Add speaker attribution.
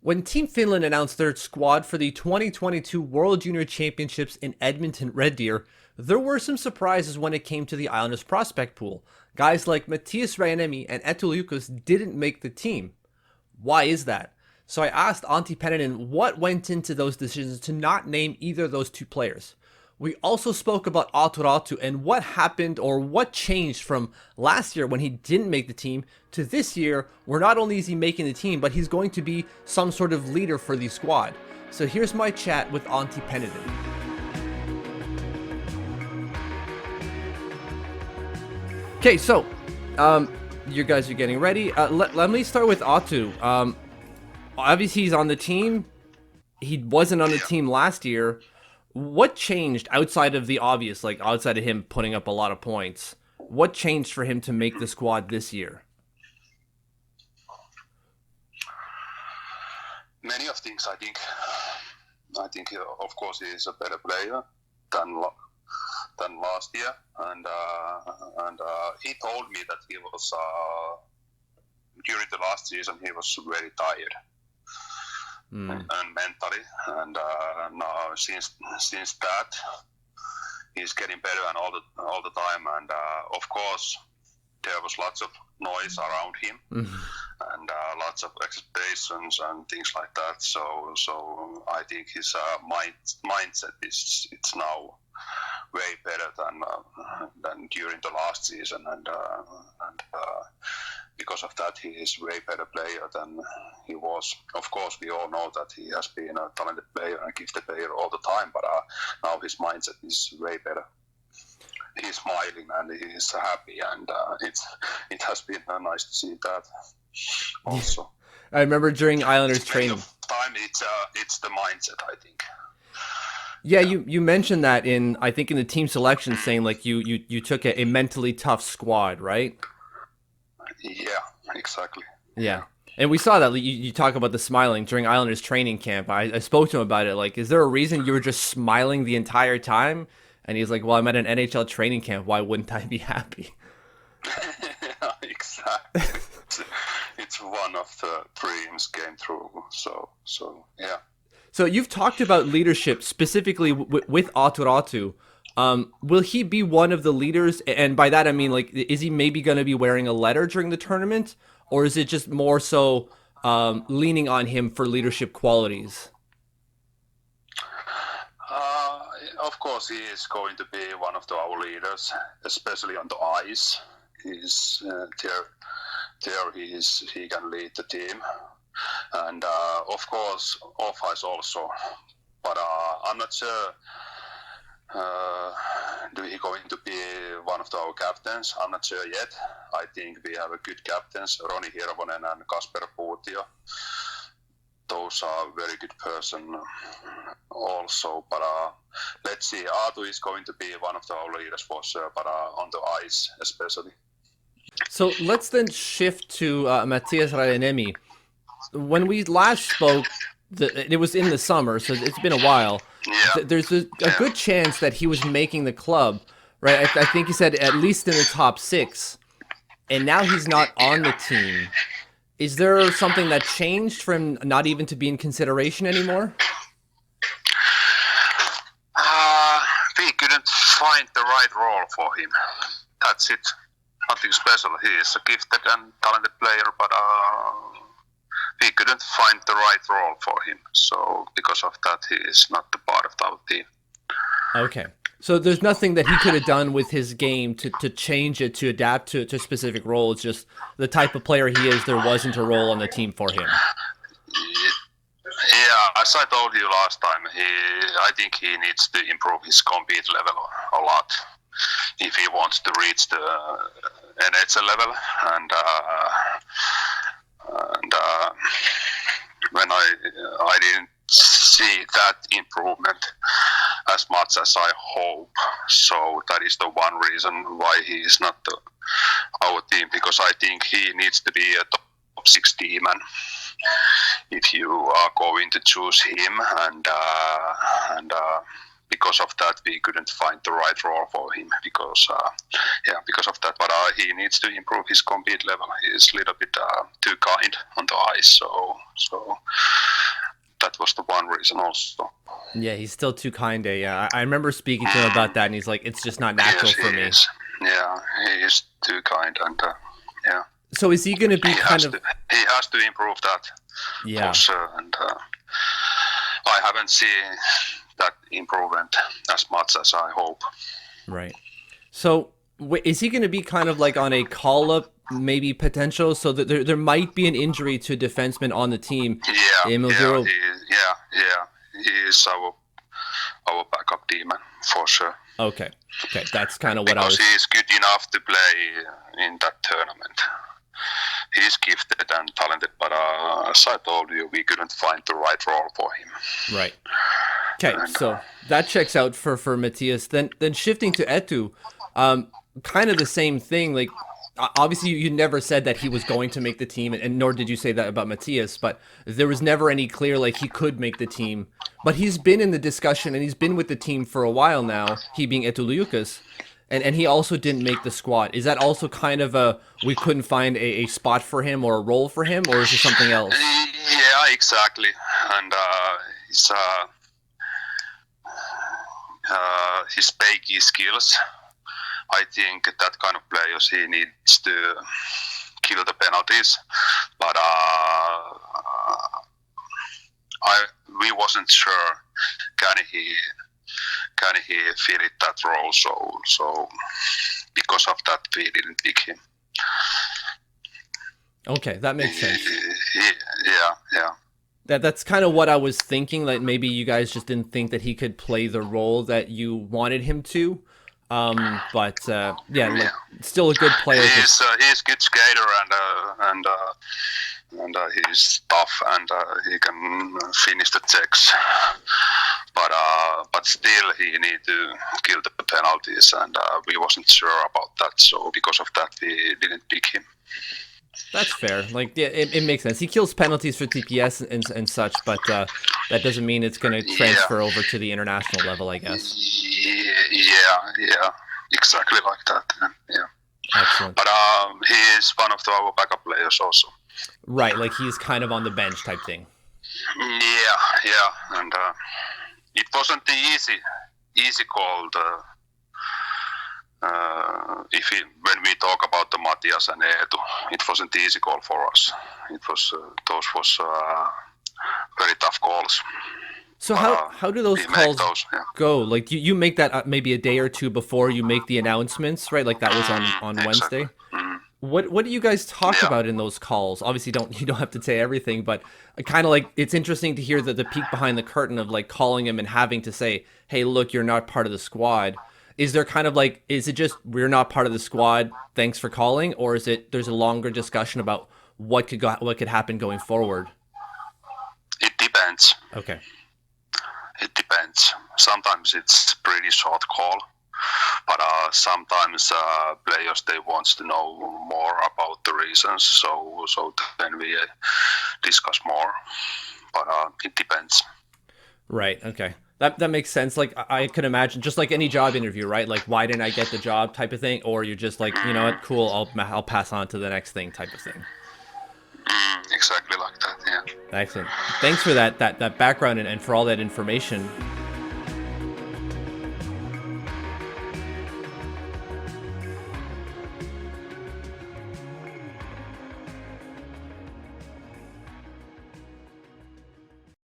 Speaker 1: When Team Finland announced their squad for the 2022 World Junior Championships in Edmonton Red Deer, there were some surprises when it came to the Islanders prospect pool. Guys like Matias Rajaniemi and Eetu Liukas didn't make the team. Why is that? So I asked Antti Pennanen what went into those decisions to not name either of those two players. We also spoke about Aatu Räty and what happened or what changed from last year when he didn't make the team to this year where not only is he making the team, but he's going to be some sort of leader for the squad. So here's my chat with Antti Pennanen. Okay, so you guys are getting ready. Let me start with Aatu. Obviously he's on the team. He wasn't on the team last year. What changed outside of the obvious, like outside of him putting up a lot of points? What changed for him to make the squad this year?
Speaker 2: Many of things, I think. Of course, he is a better player than last year, and he told me that he was during the last season he was very tired. And mentally, and now since that he's getting better and all the time, and of course there was lots of noise around him and lots of expectations and things like that. So I think his mindset it's now way better than during the last season, and because of that, he is way better player than he was. Of course, we all know that he has been a talented player and a gifted player all the time, but now his mindset is way better. He's smiling and he's happy, and it has been nice to see that also.
Speaker 1: I remember during Islanders training.
Speaker 2: Time it's the mindset, I think.
Speaker 1: Yeah, you mentioned that in the team selection, saying like you took a mentally tough squad, right?
Speaker 2: Yeah, exactly.
Speaker 1: Yeah. And we saw that you talk about the smiling during Islanders training camp. I spoke to him about it. Like, is there a reason you were just smiling the entire time? And he's like, well, I'm at an NHL training camp. Why wouldn't I be happy?
Speaker 2: Exactly. It's one of the dreams came true. So yeah.
Speaker 1: So you've talked about leadership specifically with Aatu Räty. Will he be one of the leaders? And by that I mean, like, is he maybe going to be wearing a letter during the tournament, or is it just more so leaning on him for leadership qualities?
Speaker 2: Of course, he is going to be one of our leaders, especially on the ice. He's there. He can lead the team, and of course off ice also. But I'm not sure. Do he going to be one of our captains? I'm not sure yet. I think we have a good captains, Roni Hirvonen and Kasper Puutio. Those are very good person also. But let's see. Aatu is going to be one of our leaders for sure, but on the ice especially.
Speaker 1: So let's then shift to Matias Rajaniemi. When we last spoke, it was in the summer, so it's been a while.
Speaker 2: Yeah.
Speaker 1: There's a good chance that he was making the club, right? I think he said at least in the top 6, and now he's not on the team. Is there something that changed for him not even to be in consideration anymore?
Speaker 2: We couldn't find the right role for him. That's it. Nothing special. He is a gifted and talented player, but we couldn't find the right role for him. So because of that, he is not the part of our team.
Speaker 1: Okay. So there's nothing that he could have done with his game to change it, to adapt to a specific role. It's just the type of player he is, there wasn't a role on the team for him.
Speaker 2: Yeah, as I told you last time, I think he needs to improve his compete level a lot if he wants to reach the NHL level. And when I didn't see that improvement as much as I hope, so that is the one reason why he is not our team, because I think he needs to be a top 6 team, and if you are going to choose him, and because of that we couldn't find the right role for him, because of that. But he needs to improve his compete level. He is a little bit too kind on the ice, so was the one reason also.
Speaker 1: Yeah, he's still too kind. Yeah, I remember speaking to him about that, and he's like, "It's just not natural
Speaker 2: Yes,
Speaker 1: for
Speaker 2: he
Speaker 1: me."
Speaker 2: is. Yeah, he is too kind, and yeah.
Speaker 1: So is he going to be
Speaker 2: He
Speaker 1: kind
Speaker 2: has
Speaker 1: of?
Speaker 2: to. He has to improve that
Speaker 1: Yeah.
Speaker 2: for sure, and I haven't seen that improvement as much as I hope.
Speaker 1: Right. So is he going to be kind of like on a call-up, maybe potential, so that there might be an injury to a defenseman on the team?
Speaker 2: Yeah,
Speaker 1: Emil
Speaker 2: yeah,
Speaker 1: Zero.
Speaker 2: he is our backup demon for sure.
Speaker 1: Okay. That's kind of what I was.
Speaker 2: Because he is good enough to play in that tournament. He's gifted and talented, but as I told you, we couldn't find the right role for him.
Speaker 1: Right. Okay, so that checks out for Matias. Then shifting to Eetu, kind of the same thing. Like, obviously you never said that he was going to make the team, and nor did you say that about Matias. But there was never any clear like he could make the team. But he's been in the discussion, and he's been with the team for a while now. He being Eetu Liukas. And he also didn't make the squad. Is that also kind of we couldn't find a spot for him or a role for him, or is it something else?
Speaker 2: Yeah, exactly. And his Peiki skills, I think that kind of players he needs to kill the penalties. But we wasn't sure can he fill it that role. So because of that, we didn't pick him.
Speaker 1: Okay, that makes sense.
Speaker 2: Yeah.
Speaker 1: That's kind of what I was thinking. Like maybe you guys just didn't think that he could play the role that you wanted him to. But still a good player.
Speaker 2: He's a good skater and he's tough and he can finish the checks. But still he need to kill the penalties, and we wasn't sure about that. So because of that, we didn't pick him.
Speaker 1: That's fair. Like, yeah, it makes sense. He kills penalties for TPS and such, but that doesn't mean it's going to transfer over to the international level, I guess.
Speaker 2: Yeah, exactly like that. Yeah.
Speaker 1: Excellent.
Speaker 2: But he is one of our backup players also.
Speaker 1: Right, like he's kind of on the bench type thing.
Speaker 2: Yeah, and it wasn't the easy call. When we talk about the Matias and Eetu, it wasn't the easy call for us. It was those was very tough calls.
Speaker 1: So how do those calls go? Like you make that maybe a day or two before you make the announcements, right? Like that was on Wednesday. What do you guys talk about in those calls? Obviously, you don't have to say everything, but kind of like it's interesting to hear the peek behind the curtain of like calling him and having to say, "Hey, look, you're not part of the squad." Is there kind of like, is it just we're not part of the squad, thanks for calling, or is it there's a longer discussion about what could happen going forward?
Speaker 2: It depends.
Speaker 1: Okay.
Speaker 2: It depends. Sometimes it's pretty short call, but sometimes players they want to know more about the reasons, so then we discuss more. But it depends.
Speaker 1: Right. Okay. That makes sense. Like I could imagine, just like any job interview, right? Like why didn't I get the job type of thing, or you're just like, you know what, cool, I'll pass on to the next thing type of thing.
Speaker 2: Exactly like that. Yeah.
Speaker 1: Excellent. Thanks for that background and for all that information.